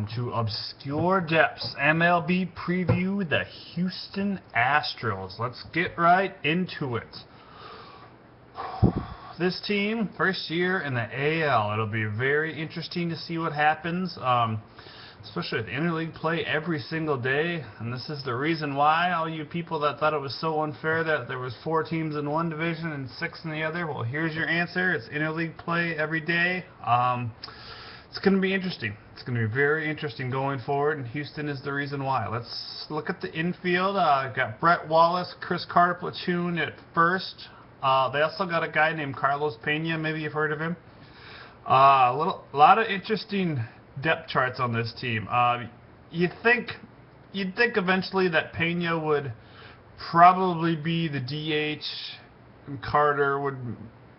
welcome to Obscure Depths MLB preview, the Houston Astros. Let's get right into it. This team, first year in the AL. It'll be very interesting to see what happens, especially with interleague play every single day. And this is the reason why all you people that thought it was so unfair that there was 4 teams in one division and 6 in the other, well, here's your answer. It's interleague play every day. It's going to be interesting. It's going to be very interesting going forward, and Houston is the reason why. Let's look at the infield. Got Brett Wallace, Chris Carter platoon at first. They also got a guy named Carlos Pena. Maybe you've heard of him. A lot of interesting depth charts on this team. You'd think eventually that Pena would probably be the DH, and Carter would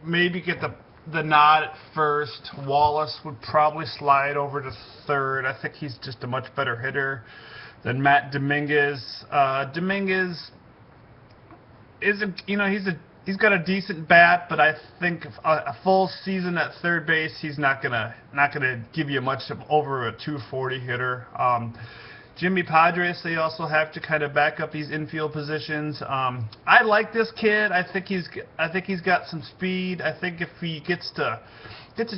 maybe get the nod at first. Wallace would probably slide over to third. I think he's just a much better hitter than Matt Dominguez. Dominguez isn't, he's got a decent bat, but I think a full season at third base, he's not gonna give you much of over a 240 hitter. Jimmy Padres, they also have to kind of back up these infield positions. I like this kid. I think he's got some speed. I think if he gets a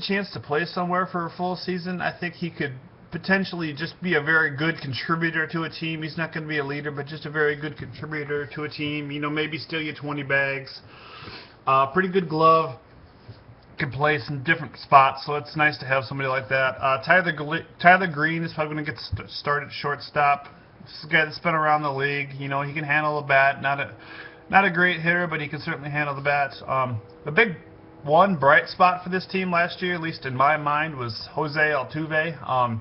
chance to play somewhere for a full season, I think he could potentially just be a very good contributor to a team. He's not going to be a leader, but just a very good contributor to a team. Maybe steal you 20 bags. Pretty good glove. Can play some different spots, so it's nice to have somebody like that. Tyler Green is probably going to get started shortstop. This is a guy that's been around the league. He can handle the bat. Not a great hitter, but he can certainly handle the bat. The big one bright spot for this team last year, at least in my mind, was Jose Altuve.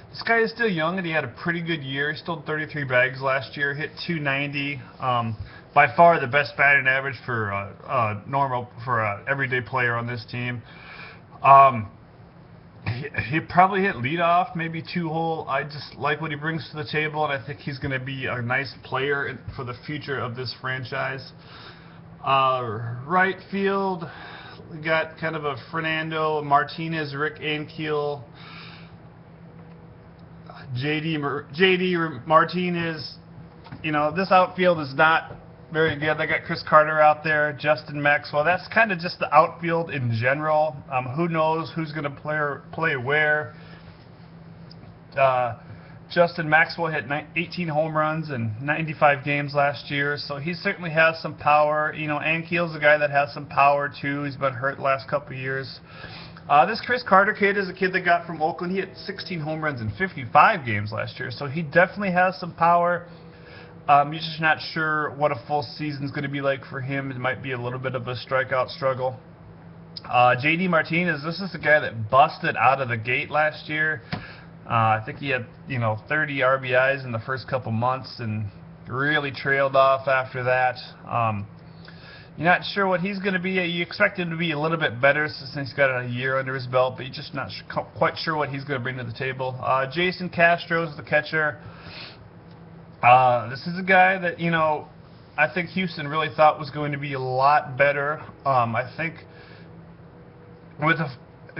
This guy is still young, and he had a pretty good year. He stole 33 bags last year, hit 290. By far the best batting average for an everyday player on this team. He probably hit leadoff, maybe 2-hole. I just like what he brings to the table, and I think he's going to be a nice player for the future of this franchise. Right field, we got kind of a Fernando Martinez, Rick Ankiel, JD Martinez. This outfield is not very good. They got Chris Carter out there, Justin Maxwell. That's kind of just the outfield in general. Who knows who's going to play where? Justin Maxwell hit 18 home runs in 95 games last year, so he certainly has some power. Ankiel's a guy that has some power too. He's been hurt the last couple of years. This Chris Carter kid is a kid that got from Oakland. He hit 16 home runs in 55 games last year, so he definitely has some power. You're just not sure what a full season is going to be like for him. It might be a little bit of a strikeout struggle. JD Martinez, this is the guy that busted out of the gate last year. I think he had 30 RBIs in the first couple months and really trailed off after that. You're not sure what he's going to be. You expect him to be a little bit better since he's got a year under his belt, but you're just not quite sure what he's going to bring to the table. Jason Castro is the catcher. This is a guy that, I think Houston really thought was going to be a lot better. I think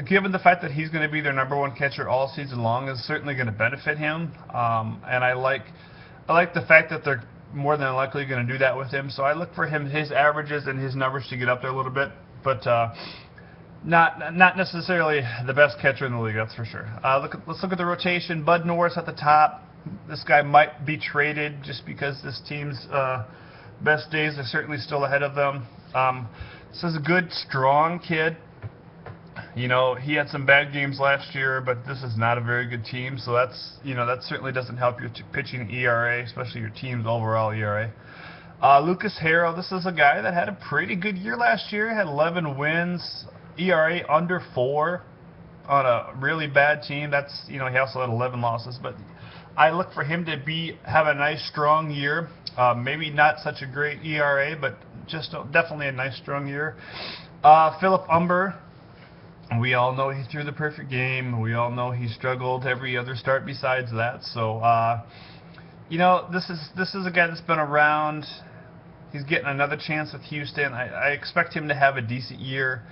given the fact that he's going to be their #1 catcher all season long, is certainly going to benefit him. And I like the fact that they're more than likely going to do that with him. So I look for his averages and his numbers to get up there a little bit, but not necessarily the best catcher in the league, that's for sure. Let's look at the rotation. Bud Norris at the top. This guy might be traded just because this team's best days are certainly still ahead of them. This is a good, strong kid. He had some bad games last year, but this is not a very good team, so that certainly doesn't help your pitching ERA, especially your team's overall ERA. Lucas Harrell, this is a guy that had a pretty good year last year. Had 11 wins, ERA under 4 on a really bad team. He also had 11 losses, but I look for him to have a nice, strong year. Maybe not such a great ERA, but just definitely a nice, strong year. Philip Umber, we all know he threw the perfect game. We all know he struggled every other start besides that. So, this is a guy that's been around. He's getting another chance with Houston. I expect him to have a decent year.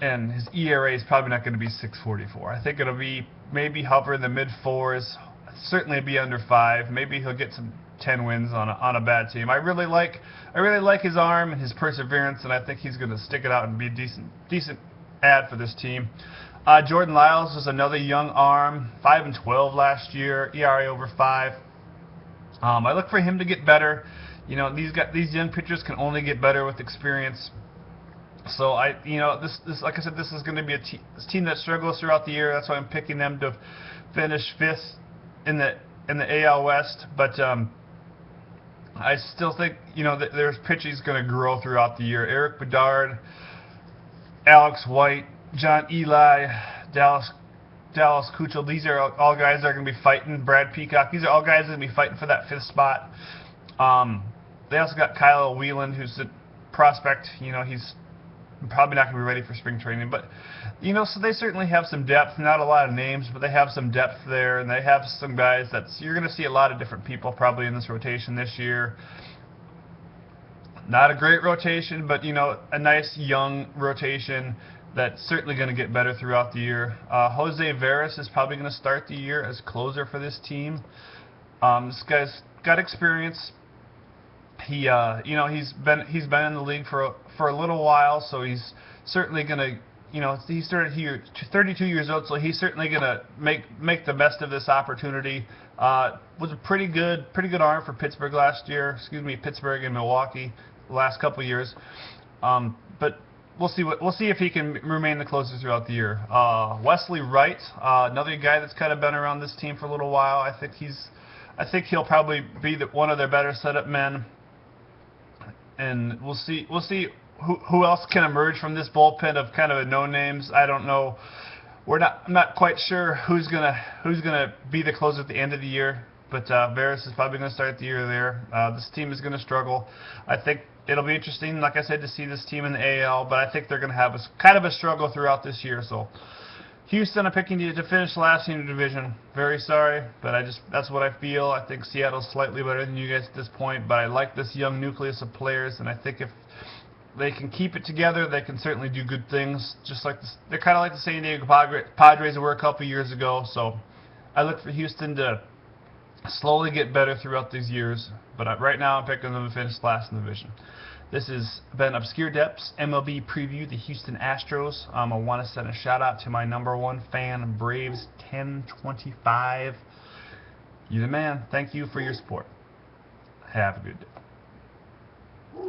and his ERA is probably not going to be 6.44. I think it'll be maybe hover in the mid fours, certainly be under 5. Maybe he'll get some 10 wins on a bad team. I really like his arm and his perseverance, and I think he's going to stick it out and be a decent add for this team. Jordan Lyles was another young arm, 5-12 last year, ERA over 5. I look for him to get better. You know, these young pitchers can only get better with experience. So this like I said, this is going to be a team that struggles throughout the year. That's why I'm picking them to finish 5th in the AL West. But I still think that their pitching is going to grow throughout the year. Eric Bedard, Alex White, John Eli, Dallas Keuchel. These are all guys that are going to be fighting. Brad Peacock. These are all guys that are going to be fighting for that 5th spot. They also got Kyle Wheeland, who's a prospect. He's probably not going to be ready for spring training, but so they certainly have some depth. Not a lot of names, but they have some depth there, and they have some guys you're going to see a lot of different people probably in this rotation this year. Not a great rotation, but a nice young rotation that's certainly going to get better throughout the year. Jose Veras is probably going to start the year as closer for this team. This guy's got experience. He's been in the league for a little while, so he's certainly going to, he started here 32 years old, so he's certainly going to make the best of this opportunity. Was a pretty good arm for Pittsburgh Pittsburgh and Milwaukee the last couple years. But we'll see if he can remain the closer throughout the year. Wesley Wright, another guy that's kind of been around this team for a little while. I think he'll probably be one of their better setup men. And we'll see who else can emerge from this bullpen of kind of no names. I don't know. I'm not quite sure who's gonna be the closer at the end of the year. But Veras is probably going to start the year there. This team is going to struggle. I think it'll be interesting, like I said, to see this team in the AL. But I think they're going to have kind of a struggle throughout this year. So Houston, I'm picking you to finish last in the division. Very sorry, but that's what I feel. I think Seattle's slightly better than you guys at this point, but I like this young nucleus of players, and I think if they can keep it together, they can certainly do good things. Just like they're kind of like the San Diego Padres were a couple years ago. So I look for Houston to slowly get better throughout these years, but right now I'm picking them to finish last in the division. This has been Obscure Depths MLB Preview, the Houston Astros. I want to send a shout out to my #1 fan, Braves 1025. You're the man. Thank you for your support. Have a good day.